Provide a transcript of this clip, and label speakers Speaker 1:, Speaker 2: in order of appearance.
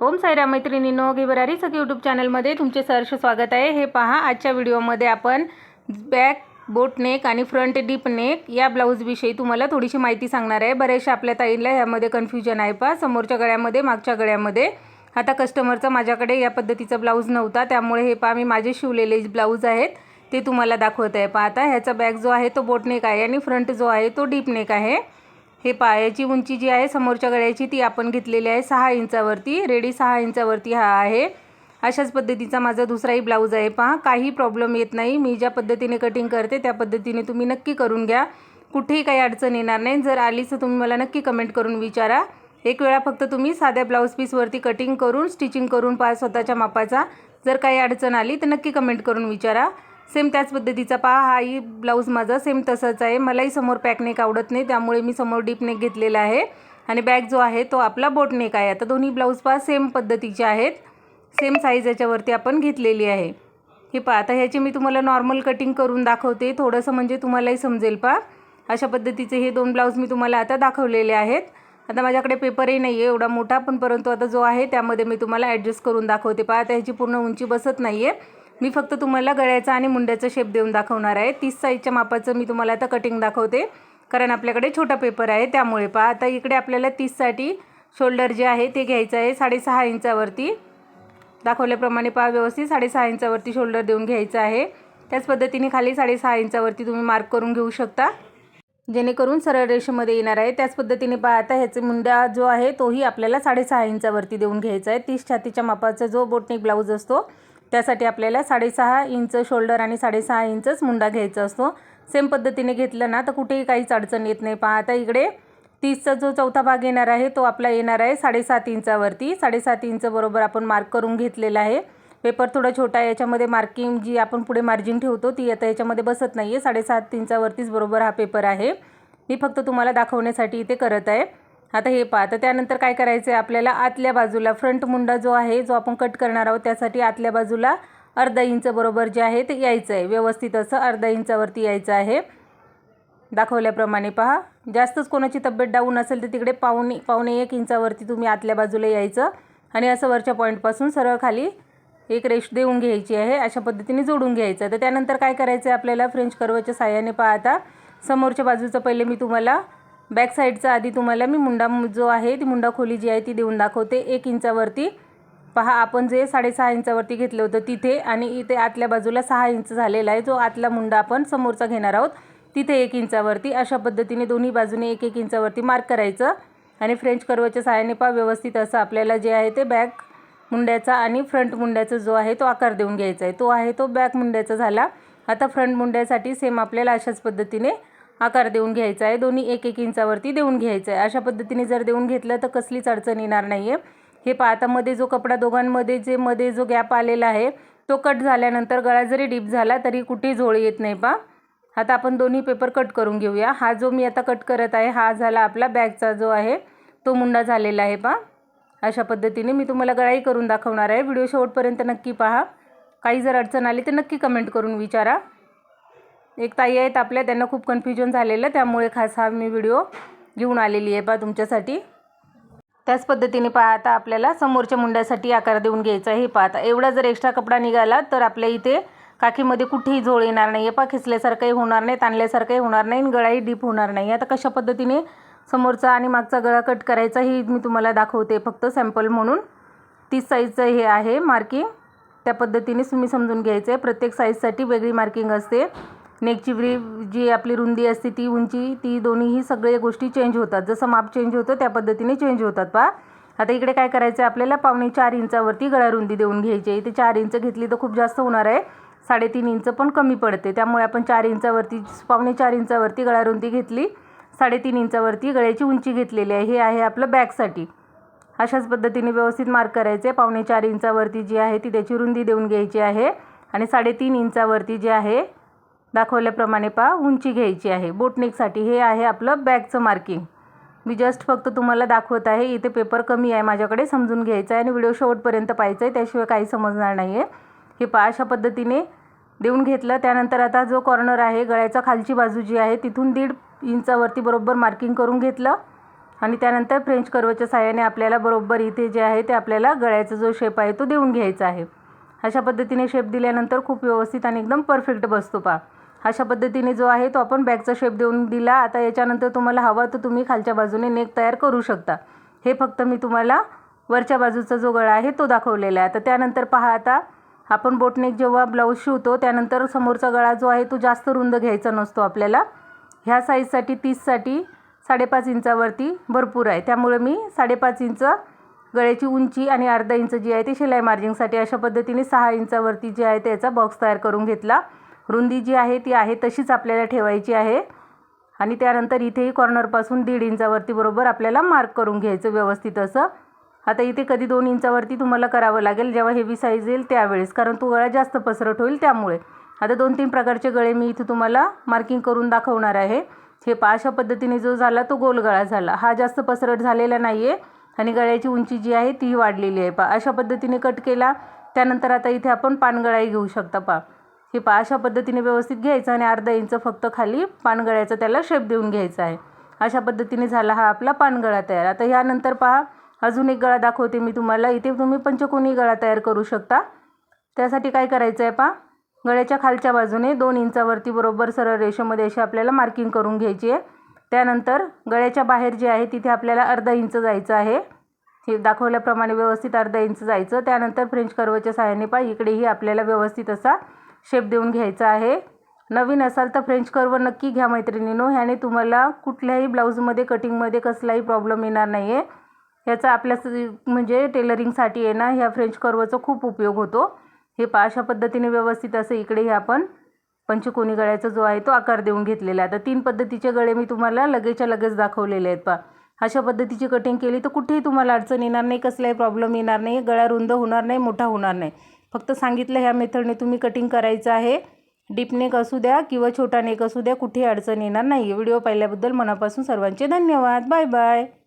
Speaker 1: ओम साईराम मैत्रिणींनो, घेवरारी सखी यूट्यूब चॅनलमध्ये तुमचे सहर्ष स्वागत आहे। हे पहा, आजच्या व्हिडिओमध्ये आपण बॅक बोट नेक आणि फ्रंट डीप नेक या ब्लाऊजविषयी तुम्हाला थोडीशी माहिती सांगणार आहे। बरेचशा आपल्या ताईंना यामध्ये कन्फ्युजन आहे। पहा, समोरच्या गळ्यामध्ये मागच्या गळ्यामध्ये आता कस्टमरचा माझ्याकडे या पद्धतीचा ब्लाऊज नव्हता, त्यामुळे हे पहा मी माझे शिवलेले ब्लाऊज आहेत ते तुम्हाला दाखवत आहे। पहा, आता ह्याचा बॅक जो आहे तो बोट नेक आहे आणि फ्रंट जो आहे तो डीप नेक आहे। हे पायाची उंची जी आहे समोरच्या गळ्याची ती आपण घेतलेली आहे 6 इंचावरती, रेडी 6 इंचावरती हा आहे। अशाच पद्धतीचा माझा दुसराही ब्लाऊज आहे। पहा, काही प्रॉब्लेम येत नाही। मी ज्या पद्धतीने कटिंग करते त्या पद्धतीने तुम्ही नक्की करून घ्या, कुठेही काही अडचण येणार नाही। जर आलीच तर तुम्ही मला नक्की कमेंट करून विचारा। एक वेळा फक्त तुम्ही साध्या ब्लाऊज पीसवरती कटिंग करून स्टिचिंग करून पहा स्वतःच्या मापाचा। जर काही अडचण आली तर नक्की कमेंट करून विचारा। सेम त्याच पद्धतीचा पहा, हाही ब्लाऊज माझा सेम तसाच आहे। मलाही समोर पॅक नेक आवडत नाही, त्यामुळे मी समोर डीप नेक घेतलेला आहे आणि बॅक जो आहे तो आपला बोट नेक आहे। आता दोन्ही ब्लाऊज पहा सेम पद्धतीचे आहेत, सेम साईज याच्यावरती आपण घेतलेली आहे। हे पहा, आता ह्याची मी तुम्हाला नॉर्मल कटिंग करून दाखवते, थोडंसं म्हणजे तुम्हालाही समजेल। पहा, अशा पद्धतीचे हे दोन ब्लाऊज मी तुम्हाला आता दाखवलेले आहेत। आता माझ्याकडे पेपरही नाही आहे एवढा मोठा, पण परंतु आता जो आहे त्यामध्ये मी तुम्हाला ॲडजस्ट करून दाखवते। पहा, आता ह्याची पूर्ण उंची बसत नाही आहे, मी फक्त तुम्हाला गळ्याचा आणि मुंड्याचा शेप देऊन दाखवणार आहे। 30 साईजच्या मापाचं मी तुम्हाला आता कटिंग दाखवते, कारण आपल्याकडे छोटा पेपर आहे त्यामुळे। पहा, आता इकडे आपल्याला 30 साठी शोल्डर जे आहे ते घ्यायचं आहे 6.5 इंचावरती। दाखवल्याप्रमाणे पहा, व्यवस्थित 6.5 इंचावरती शोल्डर देऊन घ्यायचं आहे। त्याच पद्धतीने खाली 6.5 इंचावरती तुम्ही मार्क करून घेऊ शकता, जेणेकरून सरळ रेषेमध्ये येणार आहे। त्याच पद्धतीने पहा, आता ह्याचे मुंडा जो आहे तोही आपल्याला 6.5 इंचावरती देऊन घ्यायचा आहे। 30 छातीच्या मापाचा जो बोटनेक ब्लाऊज असतो त्यासाठी आपल्याला 6.5 इंच शोल्डर आणि 6.5 इंचच मुंडा घ्यायचा असतो। सेम पद्धतीने घेतलं ना तर कुठेही काहीच अडचण येत नाही। पहा, आता इकडे 30चा जो चौथा भाग येणार आहे तो आपला येणार आहे 7.5 इंचावरती। 7.5 इंच बरोबर आपण मार्क करून घेतलेला आहे। पेपर थोडा छोटा आहे, याच्यामध्ये मार्किंग जी आपण पुढे मार्जिन ठेवतो ती आता याच्यामध्ये बसत नाही आहे। 7.5 इंचावरतीच बरोबर हा पेपर आहे, मी फक्त तुम्हाला दाखवण्यासाठी इथे करत आहे। आता हे पहा, तर त्यानंतर काय करायचं आहे आपल्याला, आतल्या बाजूला फ्रंट मुंडा जो आहे जो आपण कट करणार आहोत त्यासाठी आतल्या बाजूला अर्धा इंच बरोबर जे आहे ते यायचं आहे, व्यवस्थित असं अर्धा इंचावरती यायचं आहे दाखवल्याप्रमाणे। पहा, जास्तच कोणाची तब्येत डाऊन असेल तर तिकडे पावणे 1 इंचावरती तुम्ही आतल्या बाजूला यायचं आणि असं वरच्या पॉईंटपासून सरळ खाली एक रेष देऊन घ्यायची आहे, अशा पद्धतीने जोडून घ्यायचं। तर त्यानंतर काय करायचं आहे आपल्याला, फ्रेंच कर्वच्या साहाय्याने पहा, आता समोरच्या बाजूचं पहिले मी तुम्हाला बॅक साईडचा आधी तुम्हाला मी मुंडा जो आहे ती मुंडा खोली जी आहे ती देऊन दाखवते 1 इंचावरती। पहा, आपण जे 6.5 इंचावरती घेतलं होतं तिथे आणि इथे आतल्या बाजूला 6 इंच झालेला आहे, जो आतला मुंडा आपण समोरचा घेणार आहोत तिथे 1 इंचावरती। अशा पद्धतीने दोन्ही बाजूने 1-1 इंचावरती मार्क करायचं आणि फ्रेंच कर्वच्या साहाय्याने पहा व्यवस्थित असं आपल्याला जे आहे ते बॅक मुंड्याचा आणि फ्रंट मुंड्याचा जो आहे तो आकार देऊन घ्यायचा आहे। तो आहे तो बॅक मुंड्याचा झाला। आता फ्रंट मुंड्यासाठी सेम आपल्याला अशाच पद्धतीने आकार देऊन घ्यायचा आहे, दोन्ही 1-1 इंचावरती देऊन घ्यायचं आहे। अशा पद्धतीने जर देऊन घेतलं तर कसलीच अडचण येणार नाही आहे। हे पहा, आता मध्ये जो कपडा दोघांमध्ये जे मध्ये जो गॅप आलेला आहे तो कट झाल्यानंतर गळा जरी डीप झाला तरी कुठेही झोळ येत नाही। पहा, आता आपण दोन्ही पेपर कट करून घेऊया। हा जो मी आता कट करत आहे हा झाला आपला बॅकचा जो आहे तो मुंडा झालेला आहे। पहा, अशा पद्धतीने मी तुम्हाला गळाही करून दाखवणार आहे। व्हिडिओ शेवटपर्यंत नक्की पहा, काही जर अडचण आली तर नक्की कमेंट करून विचारा। एक ताई आहेत आपल्या, त्यांना खूप कन्फ्युजन झालेलं, त्यामुळे खास हा मी व्हिडिओ घेऊन आलेली आहे पहा तुमच्यासाठी। त्याच पद्धतीने पहा, आता आपल्याला समोरच्या मुंड्यासाठी आकार देऊन घ्यायचा आहे। पहा, आता एवढा जर एक्स्ट्रा कपडा निघाला तर आपल्या इथे काखीमध्ये कुठेही झोळ येणार नाही आहे। पहा, खेचल्यासारखंही होणार नाही, ताणल्यासारखंही होणार नाही, गळाही डीप होणार नाही। आता कशा पद्धतीने समोरचा आणि मागचा गळा कट करायचा ही मी तुम्हाला दाखवते फक्त सॅम्पल म्हणून। 30 साईजचं हे आहे मार्किंग, त्या पद्धतीने तुम्ही समजून घ्यायचं आहे। प्रत्येक साईजसाठी वेगळी मार्किंग असते। नेकची जी आपली रुंदी असते ती उंची ती दोन्हीही सगळे गोष्टी चेंज होतात, जसं माप चेंज होतं त्या पद्धतीने चेंज होतात। पहा, आता इकडे काय करायचं आहे आपल्याला, 4.25 इंचावरती गळा रुंदी देऊन घ्यायची आहे। इथे 4 इंच घेतली तर खूप जास्त होणार आहे, 3.5 इंच पण कमी पडते, त्यामुळे आपण 4 इंचावरती 4.25 इंचावरती गळा रुंदी घेतली, 3.5 इंचावरती गळ्याची उंची घेतलेली आहे। हे आहे आपलं बॅकसाठी। अशाच पद्धतीने व्यवस्थित मार्क करायचे। 4.25 इंचावरती जी आहे ती त्याची रुंदी देऊन घ्यायची आहे आणि 3.5 इंचावरती जे आहे दाखवल्याप्रमाणे पहा उंची घ्यायची आहे बोटनेकसाठी। हे आहे आपलं बॅकचं मार्किंग। मी जस्ट फक्त तुम्हाला दाखवत आहे, इथे पेपर कमी आहे माझ्याकडे, समजून घ्यायचं आहे आणि व्हिडिओ शेवटपर्यंत पाहायचं आहे, त्याशिवाय काही समजणार नाही आहे। हे पहा, अशा पद्धतीने देऊन घेतलं। त्यानंतर आता जो कॉर्नर आहे गळ्याचा खालची बाजू जी आहे तिथून 1.5 इंचावरती बरोबर मार्किंग करून घेतलं आणि त्यानंतर फ्रेंच कर्वच्या साहाय्याने आपल्याला बरोबर इथे जे आहे ते आपल्याला गळ्याचा जो शेप आहे तो देऊन घ्यायचा आहे। अशा पद्धतीने शेप दिल्यानंतर खूप व्यवस्थित आणि एकदम परफेक्ट बसतो पहा। अशा पद्धतीने जो आहे तो आपण बॅकचा शेप देऊन दिला। आता याच्यानंतर तुम्हाला हवा तर तुम्ही खालच्या बाजूने नेक तयार करू शकता। हे फक्त मी तुम्हाला वरच्या बाजूचा जो गळा आहे तो दाखवलेला आहे। आता त्यानंतर पहा, आता आपण बोटनेक जेव्हा ब्लाऊज शिवतो त्यानंतर समोरचा गळा जो आहे तो जास्त रुंद घ्यायचा नसतो आपल्याला। ह्या साईजसाठी 30साठी 5.5 इंचावरती भरपूर आहे, त्यामुळे मी 5.5 इंच गळ्याची उंची आणि अर्धा इंच जी आहे ती शिलाई मार्जिंगसाठी अशा पद्धतीने 6 इंचावरती जे आहे त्याचा बॉक्स तयार करून घेतला। रुंदी जी आहे ती आहे तशीच आपल्याला ठेवायची आहे आणि त्यानंतर इथेही कॉर्नरपासून 1.5 इंचावरती बरोबर आपल्याला मार्क करून घ्यायचं व्यवस्थित असं। आता इथे कधी 2 इंचावरती तुम्हाला करावं लागेल जेव्हा हेवी साईज येईल त्यावेळेस, कारण तो गळा जास्त पसरट होईल त्यामुळे। आता 2-3 प्रकारचे गळे मी इथे तुम्हाला मार्किंग करून दाखवणार आहे। हे पहा, अशा पद्धतीने जो झाला तो गोल गळा झाला, हा जास्त पसरट झालेला नाही आहे आणि गळ्याची उंची जी आहे ती वाढलेली आहे पहा। अशा पद्धतीने कट केला। त्यानंतर आता इथे आपण पानगळाही घेऊ शकता पहा। हे पहा, अशा पद्धतीने व्यवस्थित घ्यायचं आणि अर्धा इंच फक्त खाली पानगळ्याचा त्याला शेप देऊन घ्यायचा आहे। अशा पद्धतीने झाला हा आपला पानगळा तयार। आता यानंतर पहा, अजून एक गळा दाखवते मी तुम्हाला। इथे तुम्ही पंचकोनी गळा तयार करू शकता। त्यासाठी काय करायचं आहे पहा, गळ्याच्या खालच्या बाजूने 2 इंचावरती बरोबर सरळ रेषेमध्ये अशी आपल्याला मार्किंग करून घ्यायची आहे। त्यानंतर गळ्याच्या बाहेर जे आहे तिथे आपल्याला अर्धा इंच जायचं आहे। हे दाखवल्याप्रमाणे व्यवस्थित अर्धा इंच जायचं। त्यानंतर फ्रेंच कर्वच्या सहाय्याने पहा इकडेही आपल्याला व्यवस्थित असा शेप देऊन घ्यायचा आहे। नवीन असाल तर फ्रेंच कर्व नक्की घ्या मैत्रिणींनो, ह्याने तुम्हाला कुठल्याही ब्लाऊजमध्ये कटिंगमध्ये कसलाही प्रॉब्लेम येणार नाही आहे। याचा आपल्या म्हणजे टेलरिंगसाठी आहे ना ह्या फ्रेंच कर्वचा खूप उपयोग होतो। हे पहा, अशा पद्धतीने व्यवस्थित असं इकडेही आपण पंचकोनी गळ्याचा जो आहे तो आकार देऊन घेतलेला आहे। आता 3 पद्धतीचे गळे मी तुम्हाला लगेचच्या लगेच दाखवलेले आहेत पहा। अशा पद्धतीची कटिंग केली तर कुठेही तुम्हाला अडचण येणार नाही, कसलाही प्रॉब्लेम येणार नाही, गळा रुंद होणार नाही, मोठा होणार नाही। फक्त सांगितलं ह्या मेथडने तुम्ही कटिंग करायचं आहे। डीप नेक असू द्या किंवा छोटा नेक असू द्या, कुठेही अडचण येणार नाही। व्हिडिओ पाहिल्याबद्दल मनापासून सर्वांचे धन्यवाद। Bye bye.